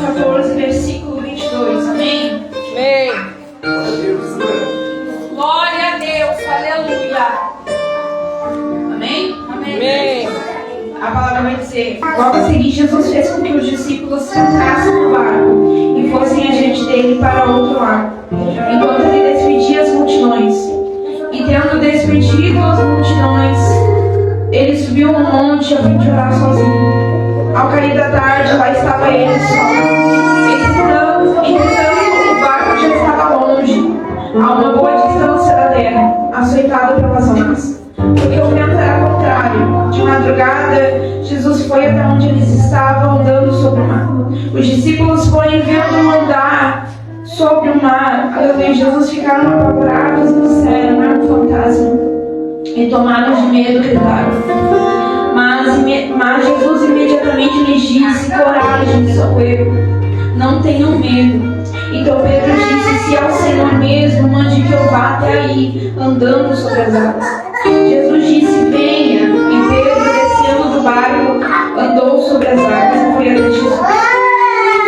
14, versículo 22. Amém? Amém. Glória a Deus, aleluia. Amém? Amém. A palavra vai dizer: logo a seguir, Jesus fez com que os discípulos entrassem no barco e fossem adiante dele para outro lado, enquanto ele despedia as multidões. E tendo despedido as multidões, ele subiu um monte a fim de orar sozinho. Ao cair da tarde, lá estava ele só. Entretanto, o barco já estava longe, a uma boa distância da terra, açoitado pelas ondas, porque o vento era contrário. De madrugada, Jesus foi até onde eles estavam, andando sobre o mar. Os discípulos, porém, vendo andar sobre o mar, Jesus, ficaram apavorados e disseram: é um fantasma. E tomados de medo, gritaram. Mas Jesus imediatamente lhes disse: coragem, sou eu, não tenham medo. Então Pedro disse: se é o Senhor mesmo, mande que eu vá até aí, andando sobre as águas. Jesus disse: venha. E Pedro, descendo do barco, andou sobre as águas e foi até Jesus.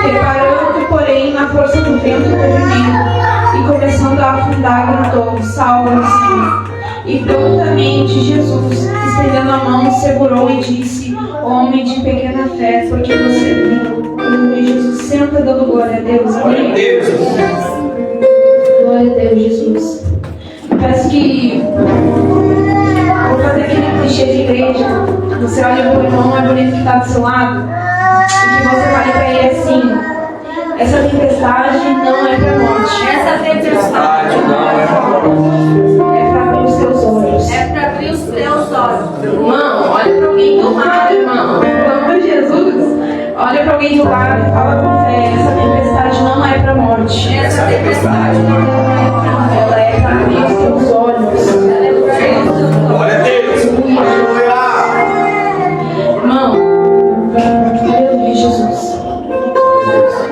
Reparando, porém, na força do vento e movimento, e começando a afundar, gritou: salva-me, Senhor. E prontamente Jesus, estendendo a mão, segurou e disse: homem de pequena fé, porque você viu? E Jesus senta dando glória a Deus. Amém? Glória a Deus, Jesus. Eu peço que vou fazer aquele clichê de igreja. Você olha para o irmão mais bonito que está do seu lado e que você fale para ele assim: essa tempestade não é para morte. Essa tempestade não é para morte. É para abrir os teus olhos. É para abrir os teus olhos. Irmão, olha para alguém do lado, irmão. Pelo amor de Jesus. Olha para alguém do lado e fala com fé: essa tempestade não é para morte. Essa tempestade não é para morte. Ela é para abrir os teus olhos. Glória a Deus. Irmão, aleluia, Jesus.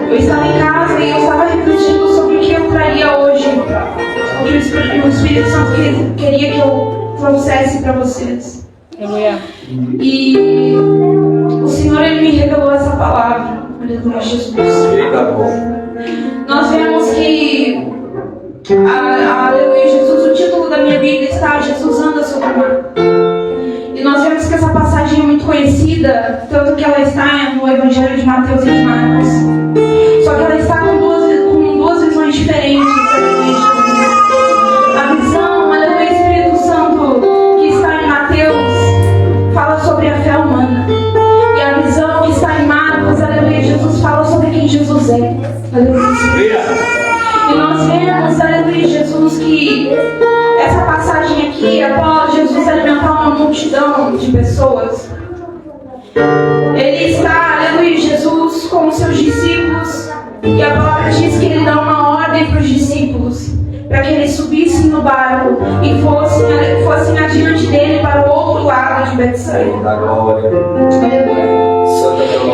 Eu estava em casa e eu estava refletindo sobre o que eu traria hoje, o que o Espírito Santo queria que eu trouxesse para vocês. Aleluia. E o Senhor, Ele me revelou essa palavra. Aleluia, Jesus. Nós vemos que, aleluia, Jesus, o título da minha Bíblia está: Jesus anda sobre o mar. E nós vemos que essa passagem é muito conhecida, tanto que ela está no Evangelho de Mateus e de Marcos. Só que ela está com duas visões diferentes. Aleluia, Jesus. A visão, aleluia, Espírito Santo, que está em Mateus, fala sobre a fé humana. E a visão que está em Marcos, aleluia, Jesus, fala sobre quem Jesus é. Aleluia. E nós vemos, aleluia, Jesus, que essa passagem aqui, após Jesus alimentar uma multidão de pessoas, Ele está, aleluia, Jesus, com os seus discípulos. E a palavra diz que Ele dá uma ordem para os discípulos, para que eles subissem no barco e fossem adiante dele para o outro lado de Betsaida.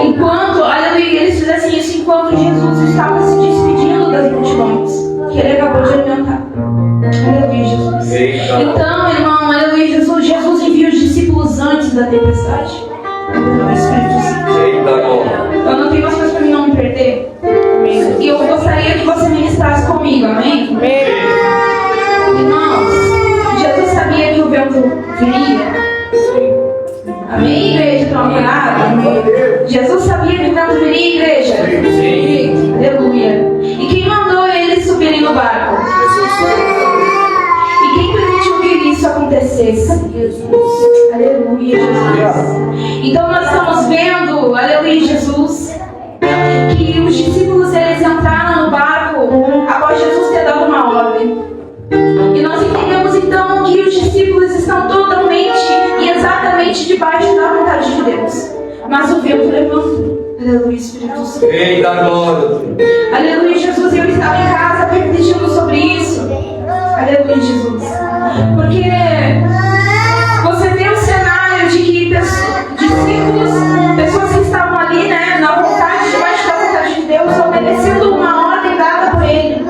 Enquanto, aleluia, eles fizessem isso enquanto Jesus estava se despedindo das multidões que Ele acabou de alimentar. Aleluia, Jesus. Então, irmão, aleluia, Jesus envia os discípulos antes da tempestade. Aleluia, Espírito Santo. Eu não tenho mais coisas para mim não me perder. E eu gostaria que você ministrasse comigo, amém? Amém. Irmãos, Jesus sabia que o vento viria. Amém, igreja? Estão acordados? Jesus sabia que o vento viria, igreja? Sim. Aleluia. E quem mandou eles subirem no barco? E quem permitiu que isso acontecesse? Jesus. Aleluia, Jesus. Então nós estamos vendo, aleluia, Jesus, que os discípulos, eles entraram no barco após Jesus ter dado uma ordem. E nós entendemos então que os discípulos estão totalmente e exatamente debaixo da vontade de Deus. Mas o vento levantou. Aleluia, Espírito Santo. Eita glória. Aleluia, Jesus. Eu estava em casa refletindo sobre isso. Aleluia, Jesus. Porque você vê o cenário de que discípulos, pessoas que estavam ali, né, na vontade, debaixo da vontade de Deus, obedecendo uma ordem dada por Ele.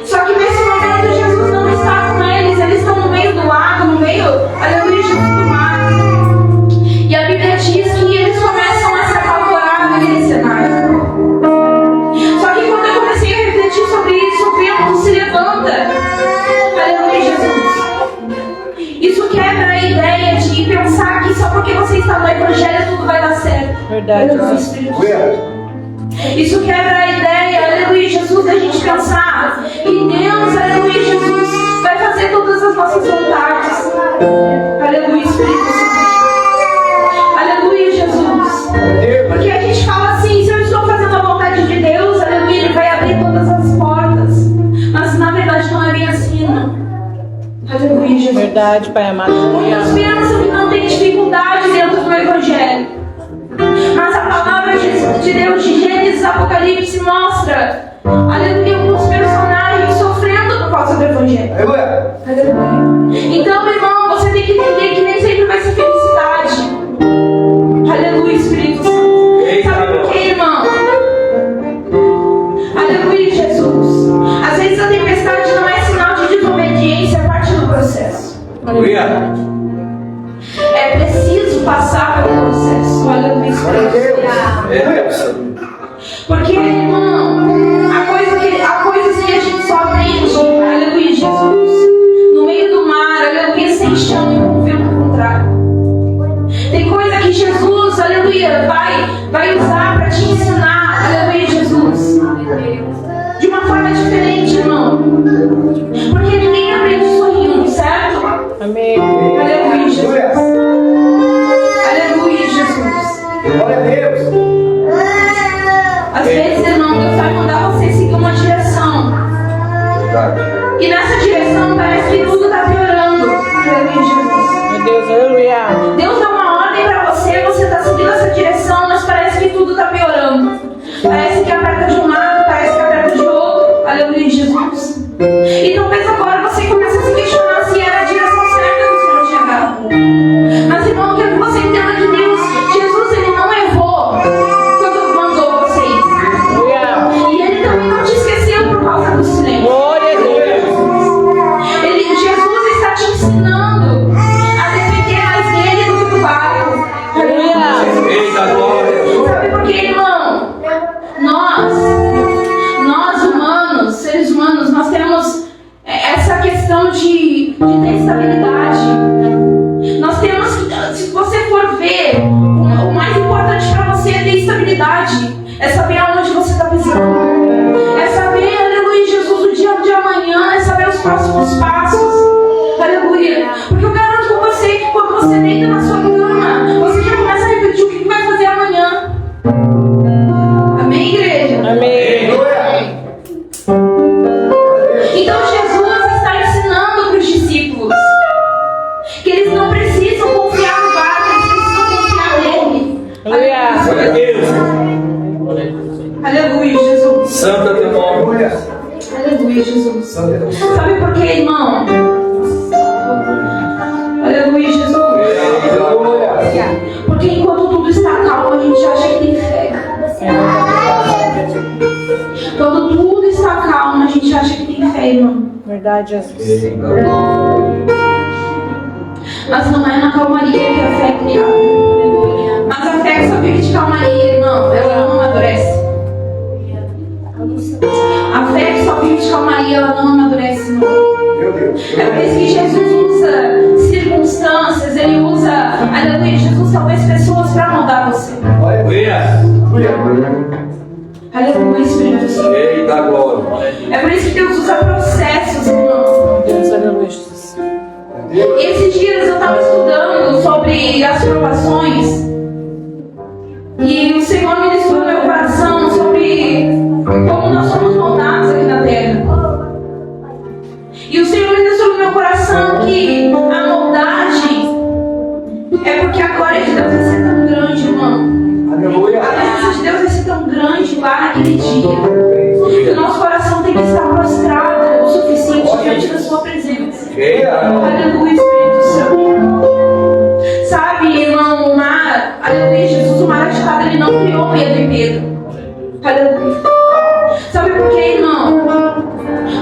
Só que nesse momento Jesus não está com eles, eles estão no meio do lago, no meio, aleluia, Jesus, do mar. E a Bíblia diz que eles começam a se apavorar naquele cenário. está no Evangelho, tudo vai dar certo. Verdade, Aleluia, Jesus. Espírito Santo. Isso quebra a ideia, aleluia, Jesus, da gente pensar que Deus, aleluia, Jesus, vai fazer todas as nossas vontades. Aleluia, Espírito Santo. Aleluia, Jesus. Porque a gente fala assim, se eu estou fazendo a vontade de Deus, aleluia, Ele vai abrir todas as portas. Mas na verdade não é bem assim, não. Aleluia, Jesus. Verdade, Pai amado. Muitos pensam que não tem dificuldade dentro do Evangelho. Mas a palavra de Deus de Gênesis, Apocalipse mostra, aleluia, alguns personagens sofrendo por causa do Evangelho. Aleluia. Então, irmão, você tem que entender que nem sempre vai ser felicidade. Aleluia, Espírito Santo. Sabe por quê, irmão? Aleluia, Jesus. Às vezes a tempestade não é sinal de desobediência, é parte do processo. Aleluia. É preciso passar pelo processo. Aleluia, Espírito Santo. Porque, irmão, há coisas que a gente só aprende, aleluia, Jesus, no meio do mar, aleluia, sem chão e com vento contrário. Tem coisa que Jesus, aleluia, vai usar para te ensinar, aleluia, Jesus, de uma forma diferente, irmão. Porque ninguém aprende sorrindo, certo? Amém. Aleluia, Jesus. Aleluia, Jesus. Glória a Deus. Às vezes, irmão, Deus vai mandar você seguir uma direção. Verdade. E nessa direção parece que tudo está piorando. Aleluia, Jesus. Meu Deus, aleluia. Deus dá uma ordem para você, você está seguindo essa direção, mas parece que tudo está piorando. Parece que aperta de um lado, parece que aperta de outro. Aleluia, Jesus. E talvez agora você comece a se questionar se era a direção certa que o Senhor tinha dado. Mas, irmão, eu quero que você entenda que Deus, Jesus, Ele não errou quando mandou você ir. Aleluia. E Ele também não te esqueceu por causa do silêncio. Glória a Deus. Jesus está te ensinando a depender mais dele do que do barco. Aleluia. Eita, glória. Sabe por quê, irmão? Nós humanos, seres humanos, nós temos essa questão de ter estabilidade. Nós temos que, se você for ver, o mais importante para você é ter estabilidade. É saber aonde você está pisando. É saber, aleluia, Jesus, o dia de amanhã. É saber os próximos passos. Aleluia. Porque eu garanto com você que quando você deita na sua cama, você já começa a refletir o que vai fazer amanhã. Amém, igreja? Amém. Então Jesus está ensinando para os discípulos que eles não precisam confiar no barco, eles precisam confiar nele. Aleluia. Glória a Deus. Aleluia, Jesus. Santa teu nome. Aleluia, Jesus. Sabe por quê, irmão? Aleluia, Jesus. Porque enquanto tudo está calmo, a gente acha que tem fé. Quando tudo está calmo, a gente acha que tem fé, irmão. Verdade, Jesus. Mas não é na calmaria que a fé é criada. Mas a fé que só vive de calmaria, irmão, ela não amadurece. A fé que só vive de calmaria, ela não amadurece, irmão. É por isso que Jesus usa circunstâncias, ele usa, aleluia, Jesus talvez pessoas para mudar você. Aleluia. Aleluia, Espírito Santo. Eita, glória. É por isso que Deus usa processos, irmão. Meu Deus, aleluia, Jesus. Esses dias eu estava estudando sobre as provações e o Senhor ministrou no meu coração sobre como nós somos moldados aqui na terra. E o Senhor ministrou no meu coração que a moldagem é porque a glória de Deus vai ser tão grande, irmão. Aleluia. A presença de Deus vai ser tão grande lá naquele dia que o nosso coração tem que estar prostrado o suficiente diante da sua presença. Aleluia, Espírito Santo. Sabe, irmão, o mar, aleluia, Jesus, o mar agitado, ele não criou medo em Pedro. Aleluia. Sabe por quê, irmão?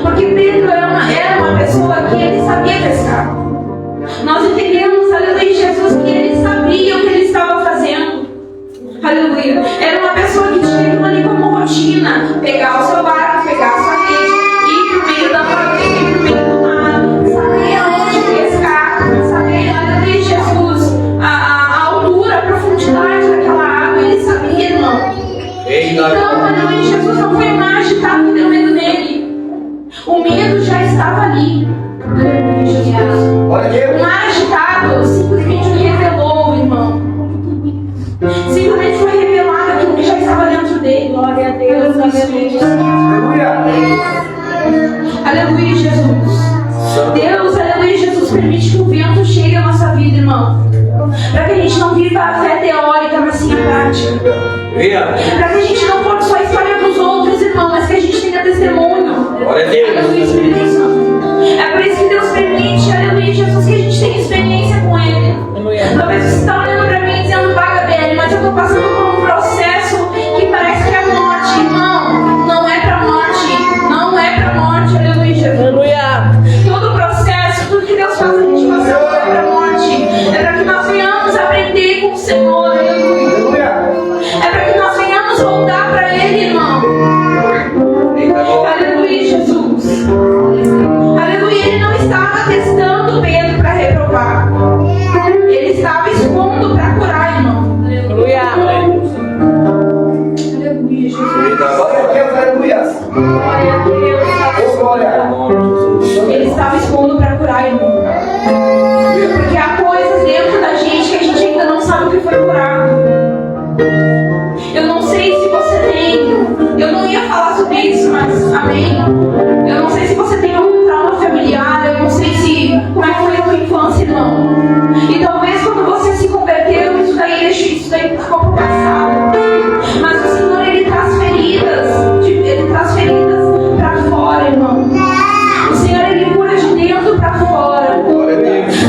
Porque Pedro era uma pessoa que ele sabia pescar. Nós entendemos, aleluia, Jesus, que ele sabia o que ele estava fazendo. Aleluia. Era uma pessoa que tinha aquilo ali como rotina. Pegar o seu barco, pegar a sua rede, ir pro meio da praia, ir pro meio do mar, saber aonde pescar, saber, aleluia, Jesus, a altura Então, aleluia, Jesus não foi um mar agitado que deu medo nele. O medo já estava ali. Aleluia, Jesus. O mar agitado simplesmente o revelou, irmão. Simplesmente foi revelado aquilo que já estava dentro dele. Glória a Deus, aleluia. Aleluia, Jesus. Deus, aleluia, Jesus permite que o vento chegue à nossa vida, irmão. Para que a gente não viva a fé teórica, mas sim a prática. Para que a gente não conte só a história dos outros, irmão, mas que a gente tenha testemunho. Aleluia, Espírito Santo. É por isso que Deus permite, aleluia, Jesus, que a gente tenha experiência com Ele. Talvez você está olhando para mim dizendo, vaga dele, mas eu estou passando por um processo que parece que é morte. Irmão, não é para morte. Não é para morte, aleluia, Jesus. Aleluia. Todo o processo, tudo que Deus faz a gente passar não é para morte. É para que nós venhamos aprender com o Senhor, aleluia. É para que nós venhamos voltar para Ele, irmão. Aleluia, Jesus. Aleluia, Ele não estava testando Pedro para reprovar. Ele estava expondo para curar, irmão. Aleluia. Aleluia, Jesus. Glória a Deus. Ele estava expondo para curar, irmão. Porque há coisas dentro da gente que a gente ainda não sabe o que foi curado. Eu não sei se você tem. Eu não ia falar sobre isso, mas amém. Eu não sei se você tem algum trauma familiar. Eu não sei se como é que foi a tua infância, irmão. E talvez quando você se converteu, isso daí ficou pro passado. Mas o Senhor, Ele traz feridas. Ele traz feridas para fora, irmão. O Senhor, Ele cura de dentro para fora.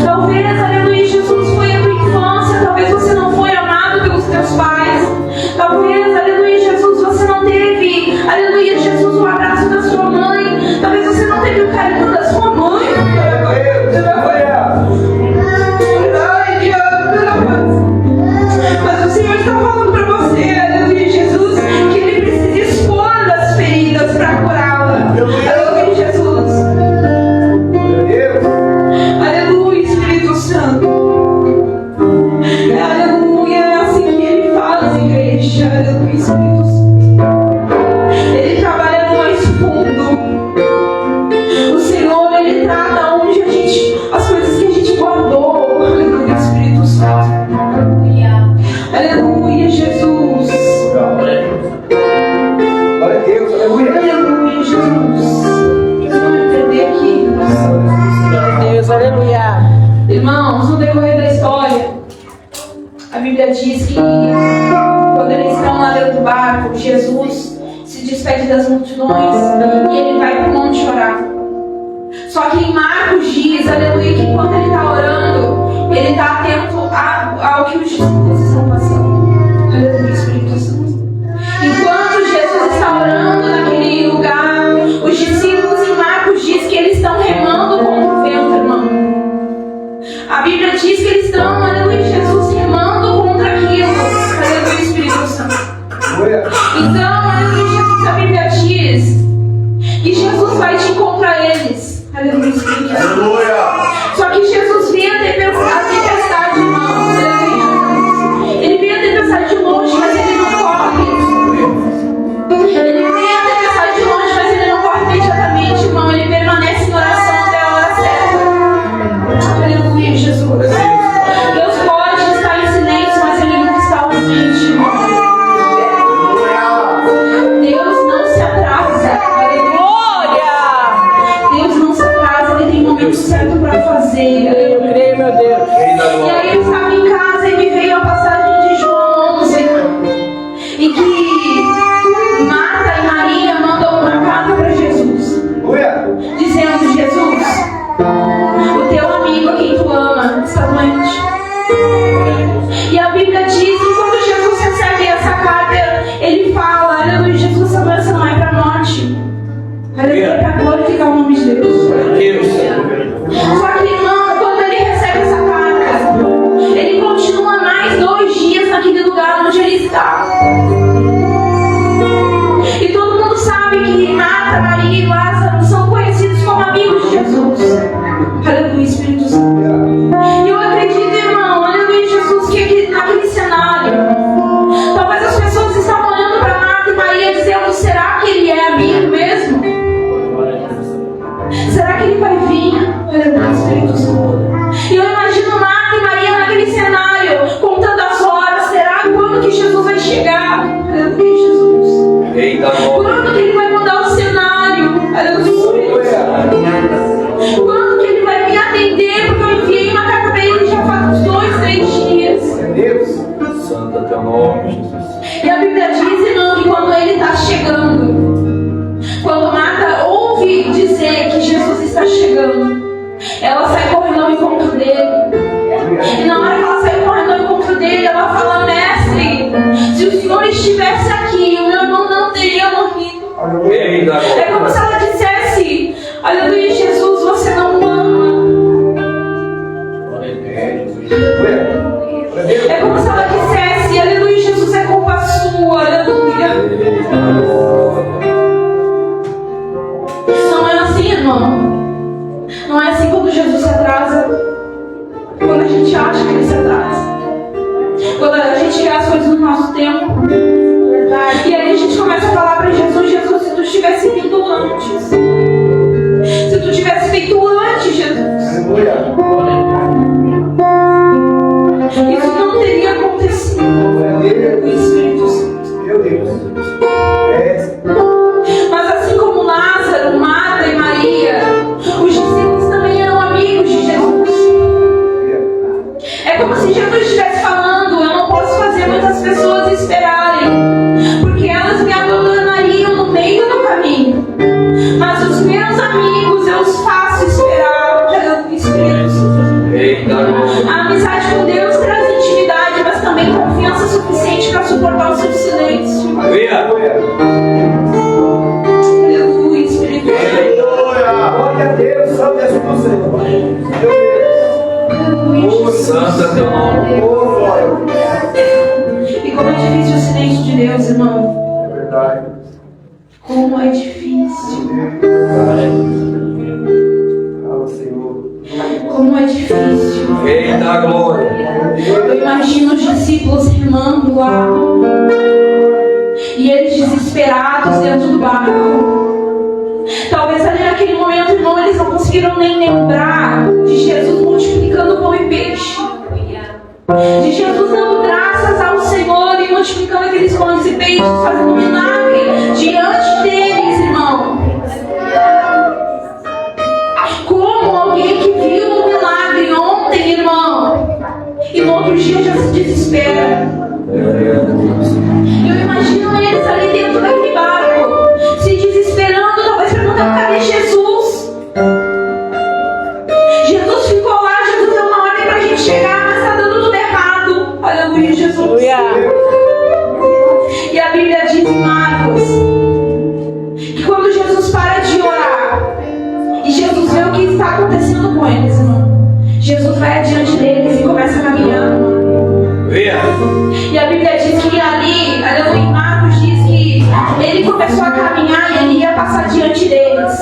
Talvez, aleluia, Jesus, foi a tua infância. Talvez você não foi amado pelos teus pais. Talvez, aleluia, Jesus, você não teve, aleluia, Jesus, o abraço da sua mãe. Talvez você não teve o carinho da sua mãe. Mas o Senhor está falando para você, aleluia, Jesus, que Ele precisa expor das feridas para curá-la. Aleluia, Jesus. Aleluia, Espírito Santo. Aleluia, é assim que Ele faz, igreja. Aleluia, Espírito Santo. Ele trabalha no mais fundo. O Senhor, Ele trata onde as coisas que a gente guardou. Aleluia, Espírito Santo. Aleluia, Jesus. Glória a Deus. Aleluia, Jesus. Vamos entender aqui. Deus, aleluia. Irmãos, no decorrer da história, a Bíblia diz que quando eles estão lá dentro do barco, Jesus se despede das multidões e ele vai para o monte orar. Só que em Marcos diz, aleluia, que enquanto ele está orando, ele está atento ao que os discípulos estão passando. Aleluia, Espírito Santo. Enquanto Jesus está orando naquele lugar, os discípulos em Marcos diz que eles estão remando contra o vento, irmão. A Bíblia diz que eles estão, aleluia, Jesus, remando contra aquilo. Aleluia, Espírito Santo. Então, aleluia, Jesus, a Bíblia diz que Jesus vai te encontrar eles. Aleluia, Espírito Santo. Só que Jesus vê a tempestade, irmão. Aleluia. Ele vê a tempestade de longe, mas ele não corre. Ele vê a tempestade de longe, mas ele não corre imediatamente, irmão. Ele permanece em oração até a hora certa. Aleluia, Jesus. Deus pode estar em silêncio, mas Ele nunca está ausente, irmão. Deus não se atrasa. Glória. Deus não se atrasa, Ele tem o momento certo para fazer. Eu creio, meu Deus. E aí eu estava em casa e me veio a passagem de João 11, em que Marta e Maria mandam uma carta para Jesus, dizendo: Jesus, o teu amigo a quem tu ama está doente. E a Bíblia diz que quando Jesus recebe essa carta, ele fala: aleluia, Jesus, essa doença não é para a morte. Aleluia, é para glorificar o nome de Deus. Só que, irmão, quando ele recebe essa carta, ele continua mais 2 dias naquele lugar onde ele está. E todo mundo sabe que Marta, Maria e Lázaro são conhecidos como amigos de Jesus. Eita, glória. Quando que Ele vai mudar o cenário? Quando que Ele vai me atender? Porque eu enviei uma carta para Ele já faz uns 2, 3 dias. Santo é teu nome, Jesus. E a Bíblia diz, irmão, que quando Ele está chegando, quando Marta ouve dizer que Jesus está chegando, ela sai correndo ao encontro dele. E na hora que ela sai correndo ao encontro dele, ela fala: Mestre, se o Senhor estivesse aqui, o meu irmão não teria morrido. Eita, glória. É como se ela dissesse: aleluia, Jesus, você não ama. É como se ela dissesse: aleluia, Jesus, é culpa sua. Aleluia. Não é assim, irmão. Não é assim quando Jesus se atrasa. Quando a gente acha que Ele se atrasa. Quando a gente quer as coisas no nosso tempo. E aí a gente começa a falar para Jesus: Jesus, se tu tivesse vindo antes. Se tu tivesse feito antes, Jesus. Isso não teria acontecido. O Espírito Santo. Meu Deus. Mas assim como Lázaro, Marta e Maria, os discípulos também eram amigos de Jesus. É como se Jesus estivesse falando: eu não posso fazer muitas pessoas esperarem, porque elas me abandonariam no meio do caminho. Mas os meus amigos eu os faço esperar pelo Espírito Santo. Eita, glória. A amizade com Deus traz intimidade, mas também confiança suficiente para suportar o seu silêncio. Aleluia. Aleluia, Espírito Santo. Glória a Deus, santo és tu, Senhor. Meu Deus. Santo é teu nome. Oh, glória. E como é difícil o silêncio de Deus, irmão. É verdade. Como é difícil. Fala, Senhor. Como é difícil. Eita, glória. Eu imagino os discípulos remando lá. E eles desesperados dentro do barco. Talvez ali naquele momento, irmão, eles não conseguiram nem lembrar de Jesus multiplicando pão e peixe. De Jesus dando graças ao Senhor e multiplicando aqueles pães e peixes, fazendo um milagre diante deles, irmão. Como alguém que viu um milagre ontem, irmão, e no outro dia já se desespera. Eu imagino eles ali dentro daquele barco, se desesperando, talvez perguntando: cadê Jesus? Jesus ficou lá, Jesus deu uma ordem pra gente chegar, mas tá dando tudo errado. Aleluia, Jesus. E a Bíblia diz em Marcos que quando Jesus para de orar e Jesus vê o que está acontecendo com eles, irmão, Jesus vai adiante deles e começa a caminhar. E a Bíblia diz que ali, aleluia, em Marcos diz que ele começou a caminhar e ele ia passar diante deles.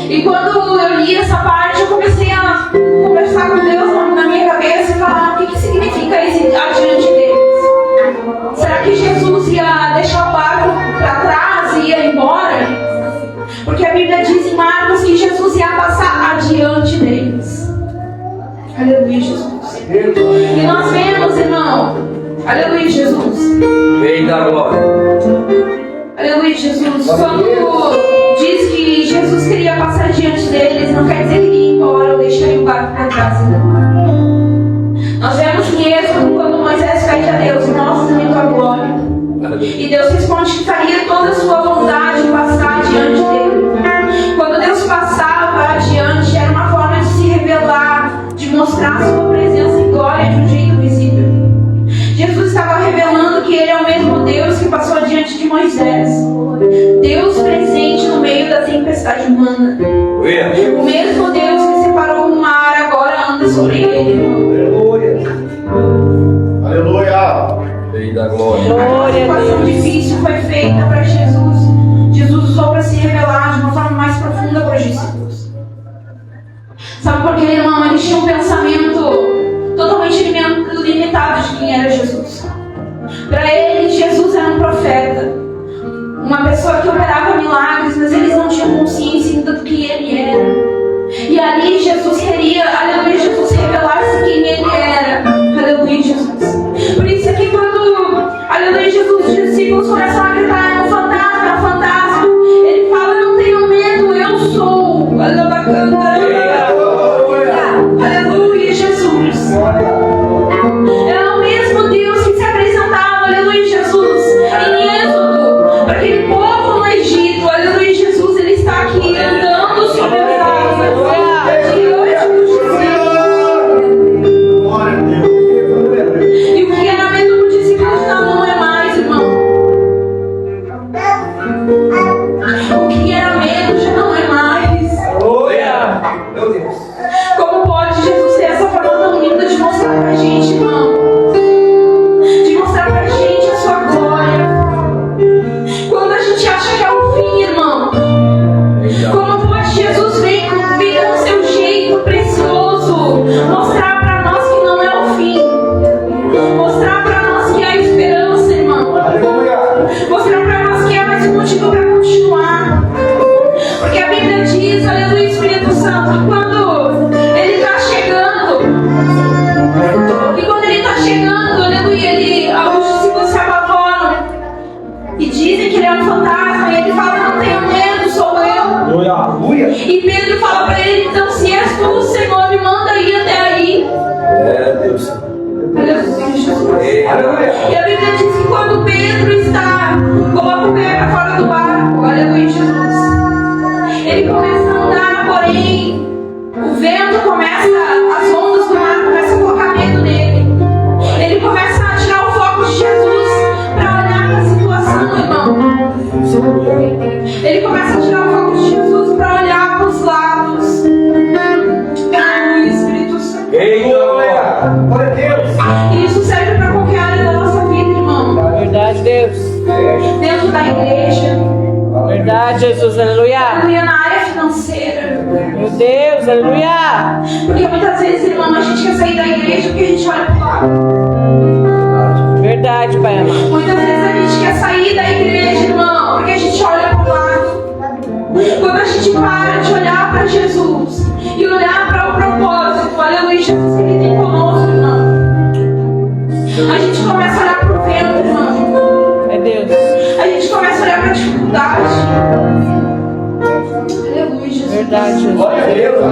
E quando eu li essa parte, eu comecei a conversar com Deus na minha cabeça e falar: o que significa esse adiante deles? Será que Jesus ia deixar o barco para trás e ia embora? Porque a Bíblia diz em Marcos que Jesus ia passar adiante deles. Aleluia, Jesus. E nós vemos, irmão, aleluia, Jesus. Eita, glória. Aleluia, Jesus. Quando diz que Jesus queria passar diante deles, não quer dizer que ele ia embora ou deixaria o barco para trás. Nós vemos que Êxodo, quando Moisés pede a Deus: mostra-me tua glória. E Deus responde que faria toda a sua vontade passar adiante dele. Quando Deus passava adiante, era uma forma de se revelar, de mostrar a sua presença e glória de um jeito visível. Jesus estava revelando que Ele é o mesmo Deus que passou adiante de Moisés. Deus presente no meio da tempestade humana. O mesmo Deus que separou o mar agora anda sobre ele. Aleluia. Aleluia. Eita, glória. A situação difícil foi feita para Jesus. Jesus usou para se revelar de uma forma mais profunda para os discípulos. Sabe por quê, irmão? Eles tinham um pensamento totalmente limitado de quem era Jesus. Para eles, Jesus era um profeta, uma pessoa que operava milagres, mas eles não tinham consciência ainda do que ele era. E ali Jesus queria, aleluia, Jesus revelasse quem ele era. Aleluia, Jesus. Por isso é que quando, aleluia, Jesus, os discípulos Ele começa a tirar o foco de Jesus para olhar para os lados. Aleluia, Espírito Santo. Eita glória. Glória a Deus. E isso serve para qualquer área da nossa vida, irmão. Verdade, Deus. Dentro da igreja. Verdade, Jesus. Aleluia. Aleluia, na área financeira. Meu Deus. Aleluia. Porque muitas vezes, irmão, a gente quer sair da igreja porque a gente olha para o lado. Verdade, Pai amado. Muitas vezes a gente quer sair da igreja, irmão, porque a gente olha para o lado. Quando a gente para de olhar para Jesus e olhar para o propósito, aleluia, Jesus que Ele tem conosco, irmão. A gente começa a olhar para o vento, irmão. É Deus. A gente começa a olhar para a dificuldade. Aleluia, Jesus. Verdade, Jesus. Glória a Deus.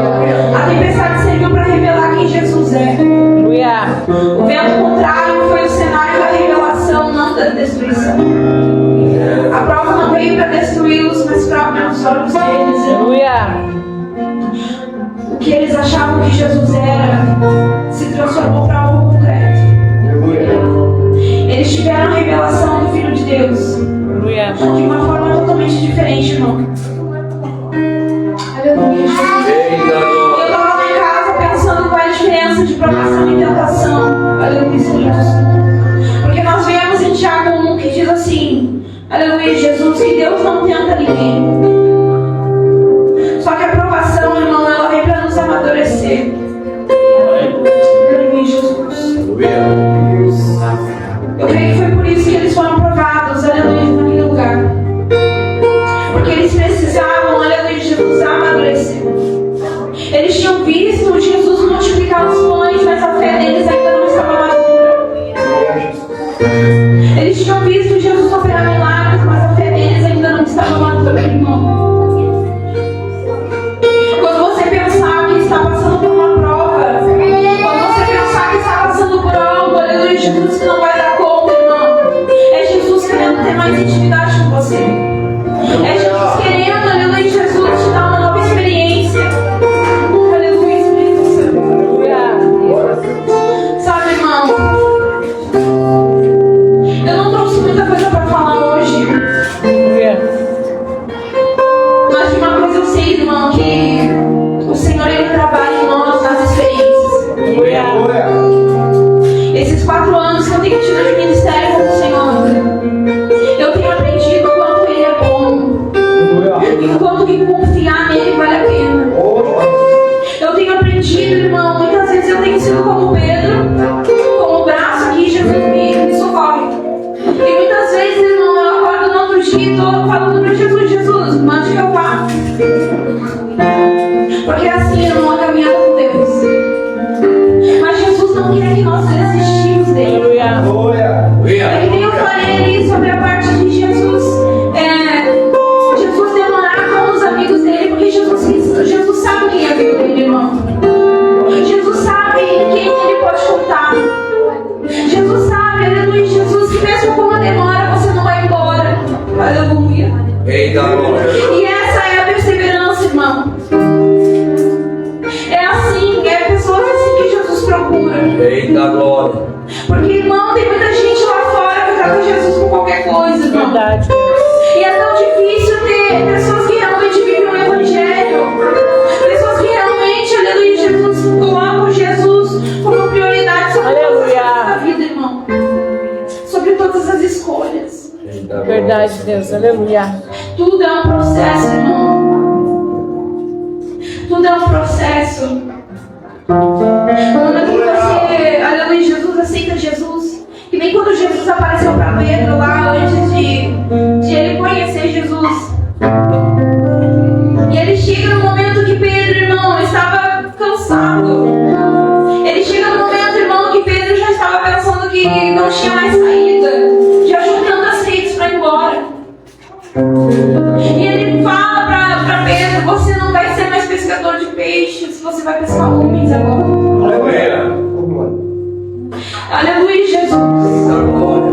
A tempestade serviu para revelar quem Jesus é. Aleluia. O vento contrário foi o cenário da revelação, não da destruição. A prova não veio para destruí-los, mas para abrir os olhos deles. Aleluia. O que eles achavam que Jesus era se transformou para algo concreto. Eles tiveram a revelação do Filho de Deus Aleluia. de uma forma totalmente diferente, irmão. Aleluia, Jesus. Eita Eu glória. estava lá em casa pensando qual é a diferença de provação e tentação. Aleluia, Espírito Santo. Porque nós vemos em Tiago 1 que diz assim: aleluia, Jesus, que Deus não tenta ninguém. Só que a provação, irmão, ela vem para nos amadurecer. Aleluia, Jesus. Eu creio que foi por isso que eles foram provados, aleluia, naquele lugar. Porque eles precisavam, aleluia, Jesus amadurecer. Eles tinham visto Jesus multiplicar os pães, mas a fé deles ainda não estava madura. Eles tinham visto Jesus operar milagres, mas a fé deles ainda não estava madura, irmão. Quando você pensar que está passando por uma prova, quando você pensar que está passando por algo, aleluia, Jesus que não vai dar conta, irmão, é Jesus querendo ter mais intimidade com você. É Jesus querendo, aleluia, Jesus te dar uma nova experiência. Aleluia, Espírito Santo. Aleluia. Sabe, irmão, eu não trouxe muita coisa para falar hoje, Aleluia. mas de uma coisa eu sei, irmão, que o Senhor, Ele trabalha em nós nas experiências. Aleluia. Esses 4 anos que eu tenho tido de ministério com o Senhor, eu tenho aprendido o quanto Ele é bom e o quanto que confiar nele vale a pena. Eu tenho aprendido, irmão, muitas vezes eu tenho sido como Pedro, com o braço que Jesus me socorre. E muitas vezes, irmão, eu acordo no outro dia e estou falando para Jesus: Jesus, mande que eu vá. Porque é assim, irmão, a caminhada com Deus. Mas Jesus não quer que nós desistimos dele. Aleluia. É que nem eu falei ali sobre a parte de Jesus. Jesus demorar com os amigos dele, porque Jesus sabe quem é amigo dele, irmão. Jesus sabe em quem ele pode contar. Jesus sabe, aleluia, Jesus, que mesmo com uma demora você não vai embora. Aleluia. Eita glória. E essa é a perseverança, irmão. É assim, é pessoas assim que Jesus procura. Eita glória. Porque, irmão, tem muita gente lá fora que trata Jesus com qualquer coisa, irmão. Verdade. E é tão difícil ter pessoas que realmente vivem o Evangelho. Pessoas que realmente, aleluia, Jesus, colocam Jesus como prioridade sobre todas as Aleluia. coisas da vida, irmão. Sobre todas as escolhas. Eita glória. Verdade, Deus. Aleluia. Tudo é um processo, irmão. Tudo é um processo. No momento que você, aleluia, Jesus aceita Jesus. Que nem quando Jesus apareceu para Pedro lá antes de ele conhecer Jesus. E ele chega no momento que Pedro, irmão, estava cansado. Ele chega no momento, irmão, que Pedro já estava pensando que não tinha mais saída. Já juntando as redes para ir embora. E ele fala para Pedro: você não vai ser mais pescador de peixes, você vai pescar homens agora. Aleluia. Aleluia, Jesus. Eita glória.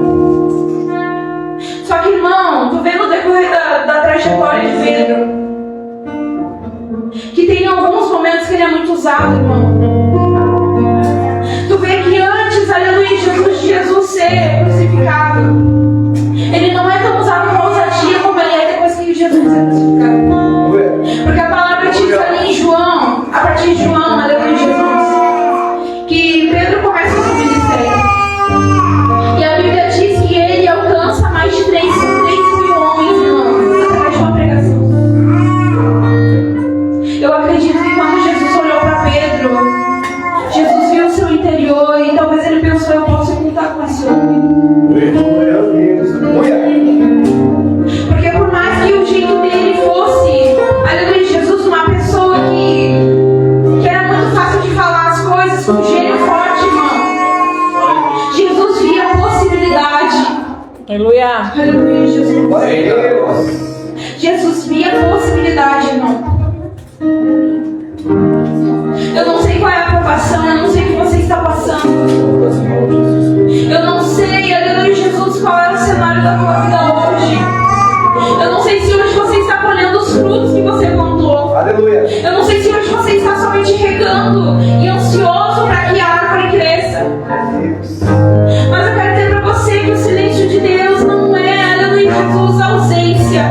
Só que, irmão, tu vê no decorrer da trajetória de Pedro que tem alguns momentos que ele é muito usado, irmão. Tu vê que antes, aleluia, de Jesus ser crucificado, ele não é tão usado com ousadia como ele é depois que Jesus é Aleluia, Jesus. Rei da glória. Jesus, via possibilidade, irmão. Eu não sei qual é a provação, eu não sei o que você está passando. Eu não sei, aleluia, Jesus, qual é o cenário da tua vida hoje. Eu não sei se hoje você está colhendo os frutos que você plantou. Aleluia. Eu não sei se hoje você está somente regando e ansioso para que a árvore cresça. Mas eu quero dizer para você que o silêncio de Deus não é, aleluia, Jesus, ausência.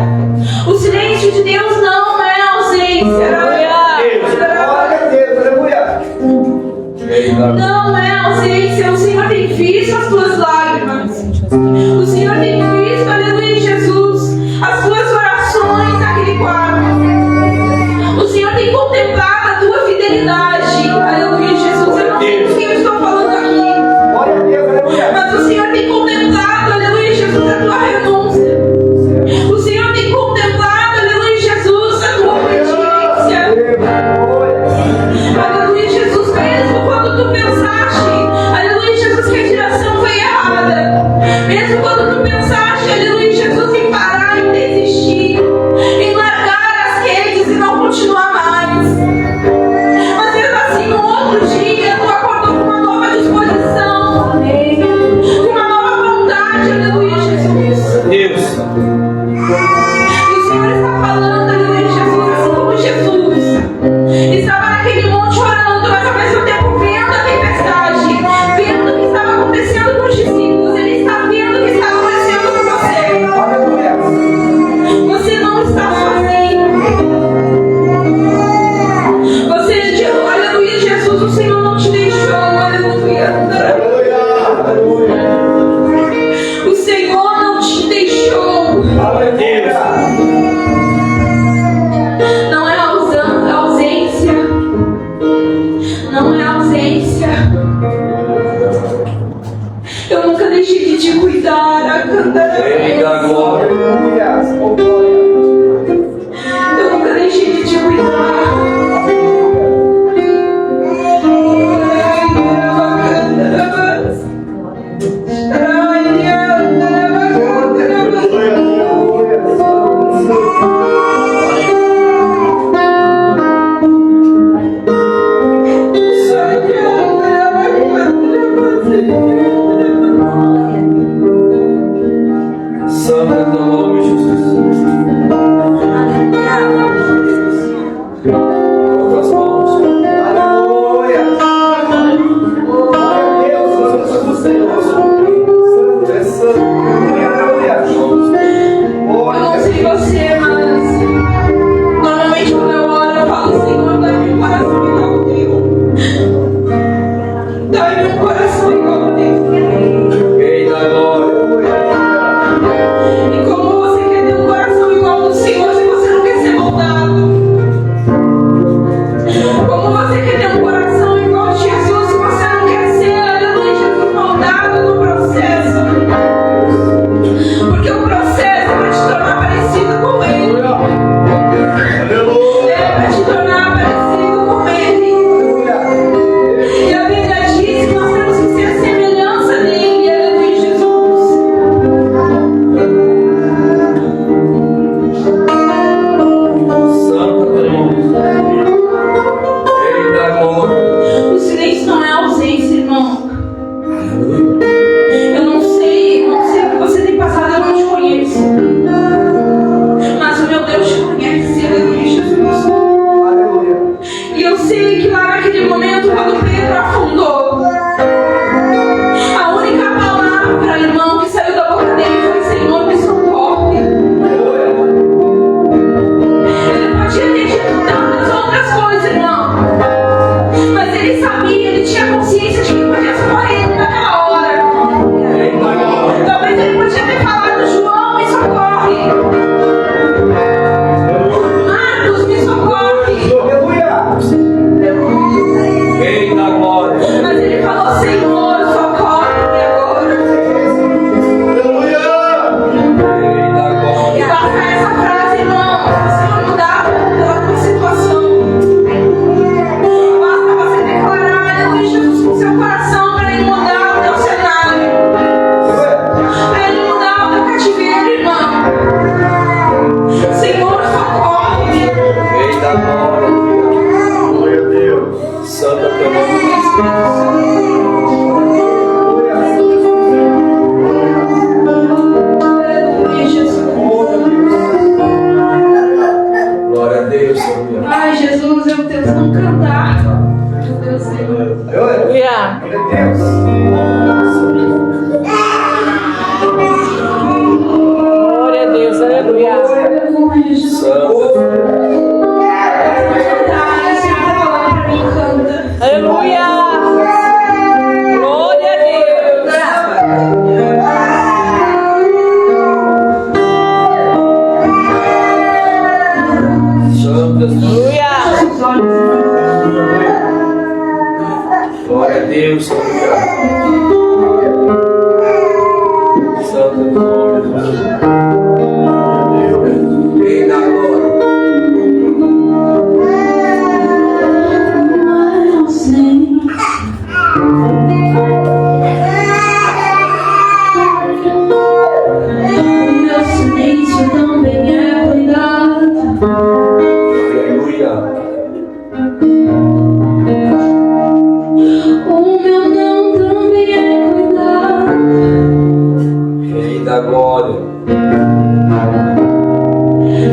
O silêncio de Deus não é ausência. Glória a Deus, aleluia. Rei da glória. Não é ausência. O Senhor tem visto as tuas lágrimas. O Senhor tem visto, aleluia, Jesus, as tuas orações naquele quarto. O Senhor tem contemplado a tua fidelidade. Aleluia, Jesus. Eu não sei do que eu estou falando aqui, Glória a Deus, aleluia. mas o Senhor tem contemplado, aleluia, Jesus, a tua renúncia. O Senhor tem contemplado, aleluia, Jesus, a tua obediência. Aleluia, Jesus, mesmo quando tu pensaste, aleluia, Jesus, que a direção foi errada. Mesmo quando tu pensaste, aleluia, Jesus, em parar, em desistir, em largar as redes e não continuar mais. Mas mesmo assim, no outro dia, tu acordou com uma nova disposição, com uma nova vontade, aleluia, Jesus. Deus. E o Senhor está falando, aleluia, Jesus, assim como Jesus estava naquele monte orando, mas ao mesmo tempo vendo a tempestade, vendo o que estava acontecendo com os discípulos. Ele está vendo o que está acontecendo com você. Aleluia. Você não está sozinho. Você, aleluia, Jesus, o Senhor não te deixou, aleluia. Aleluia. O Senhor não te deixou. Aleluia. Não é ausência. Não é ausência. Eu nunca deixei de te cuidar, Rei da glória. Aleluia. Oh, glória. eu nunca deixei de te cuidar. Santo é teu nome, Jesus. Outras mãos. Aleluia. Glória a Deus, santo do Senhor. Santo é santo. Aleluia. Eu não sei você, mas normalmente quando eu oro, eu falo, Senhor, dá-me um coração igual ao teu. Dá-me um coração igual ao teu. Rei da glória. E como você quer ter um coração igual ao do Senhor se você não quer ser moldado? Como você quer ter um coração igual a Jesus se você não quer ser, aleluia, Jesus, moldado no processo? Porque o processo vai te tornar parecido com Ele. Aleluia. É para te tornar parecido com Ele. E a Bíblia diz que nós temos que ser a semelhança dele, aleluia, Jesus. Santo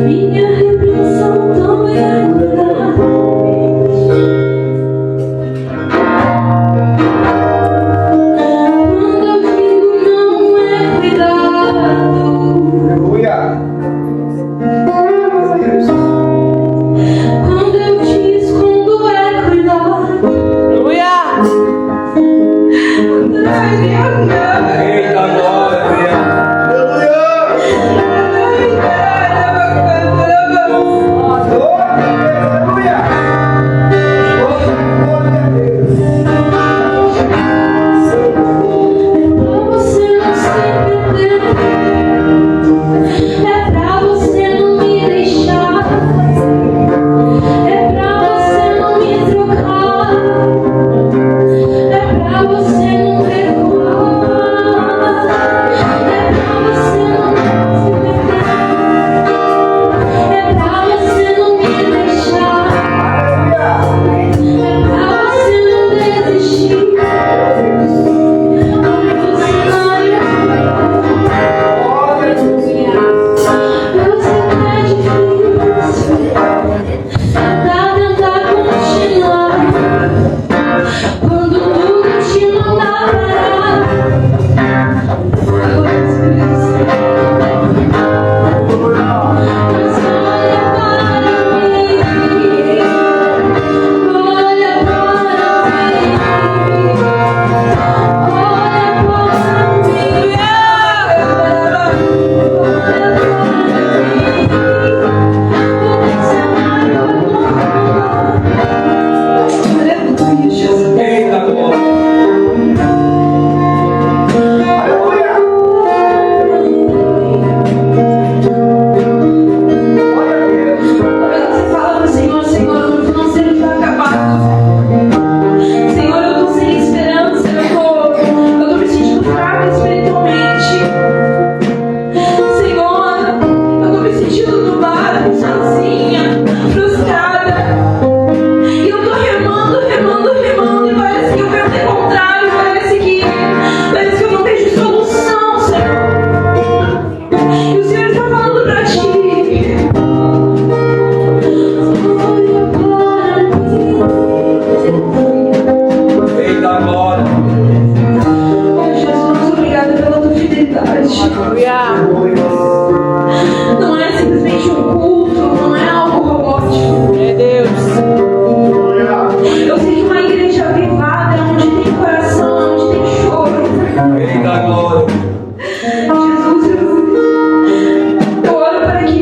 Minha repreensão também é cuidado. Quando eu digo não é cuidado. Aleluia. Quando eu te escondo é cuidado. Aleluia. Ai, Deus, não. Eita glória, venha. Aleluia. Aleluia. Glória a Deus. Pra você não se perder, é pra você não me deixar, é pra você não me trocar, é pra você não recuar, é pra você não se perder, é pra você não me deixar, Aleluia. é pra você não desistir. Eu sei que é difícil pra tentar continuar quando tudo te manda parar. Mas olha para mim, olha para mim, Eita glória. Aleluia. Glória a Deus. Você fala pro Senhor, Senhor, o meu financeiro está acabado. Senhor, eu tô sem esperança, eu tô me sentindo fraca espiritualmente. Senhor, eu tô me sentindo no barco, sozinha, frustrada. E eu tô remando, remando, remando, e parece que o vento é contrário, parece que eu não vejo solução, Senhor. E o Senhor está falando pra ti. Eita glória. Oh, Jesus, obrigada pela tua fidelidade. Aleluia. Não é simplesmente um culto, não é algo robótico. É Deus. Aleluia. Eu sei que uma igreja avivada é onde tem coração, é onde tem choro. Eita glória. Jesus, eu oro para que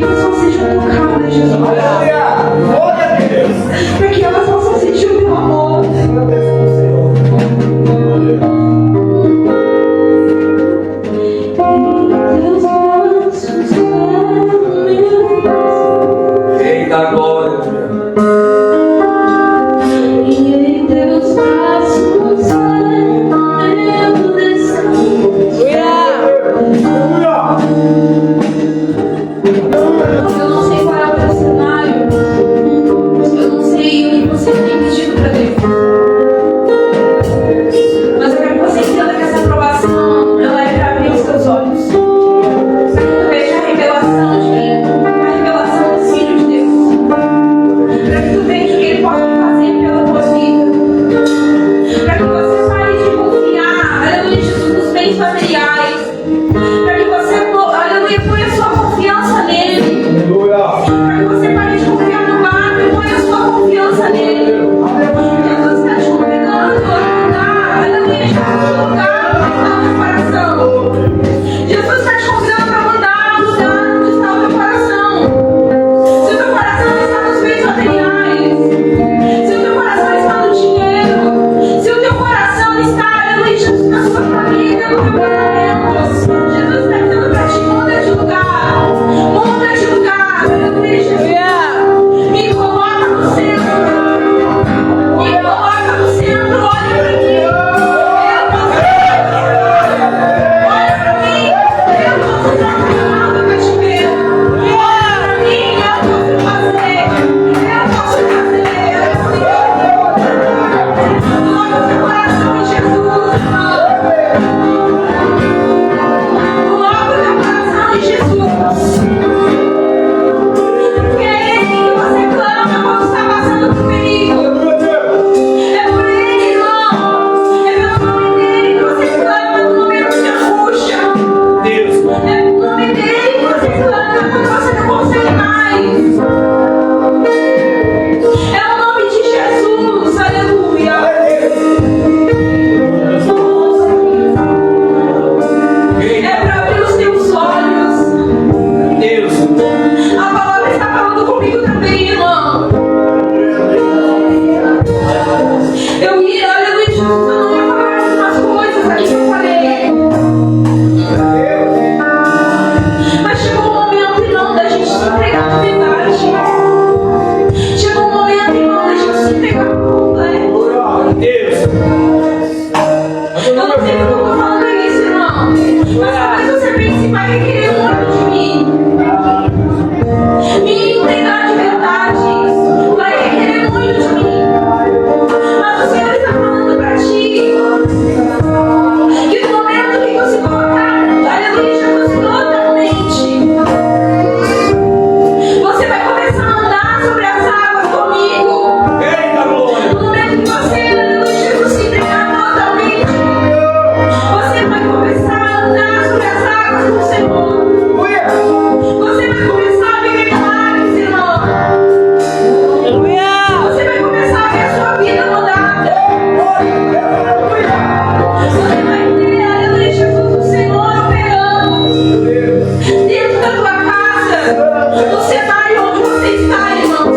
no cenário onde você está, irmão.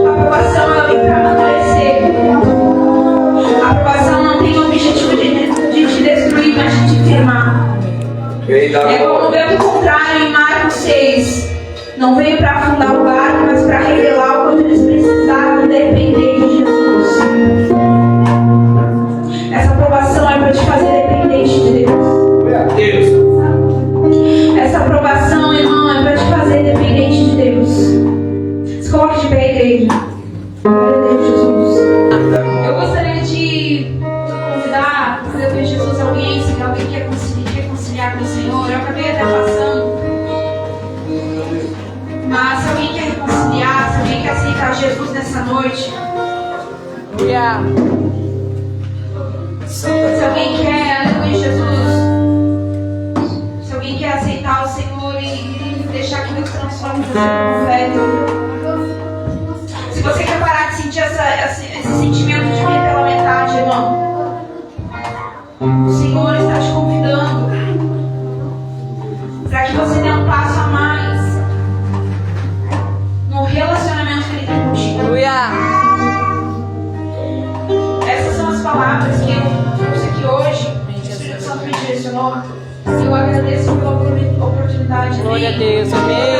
A aprovação ela vem para amadurecer. A aprovação não tem o objetivo de te destruir, mas de te firmar. É como o vento contrário em Marcos 6. Não veio para afundar o barco, mas para revelar o quanto eles precisavam depender de Jesus. Essa aprovação é para te fazer dependente de Deus. Essa aprovação, irmão, é para te fazer dependente de Deus. Se coloque de pé, igreja. Glória a Deus, Jesus. Eu gostaria de convidar, Deus de Jesus, alguém que quer reconciliar com o Senhor. Eu acabei até passando. Mas se alguém quer reconciliar, se alguém quer aceitar Jesus nessa noite, Aleluia. se alguém quer, aleluia, Jesus, se alguém quer aceitar o Senhor e deixar que Deus transforme você como velho, se você quer parar de sentir esse sentimento de ver pela metade, irmão, o Senhor está te convidando para que você dê um passo a mais no relacionamento que Ele tem contigo. Aleluia. Essas são as palavras que eu trouxe aqui hoje. O Espírito Santo me direcionou. E eu agradeço pela oportunidade. Glória a Deus. Amém.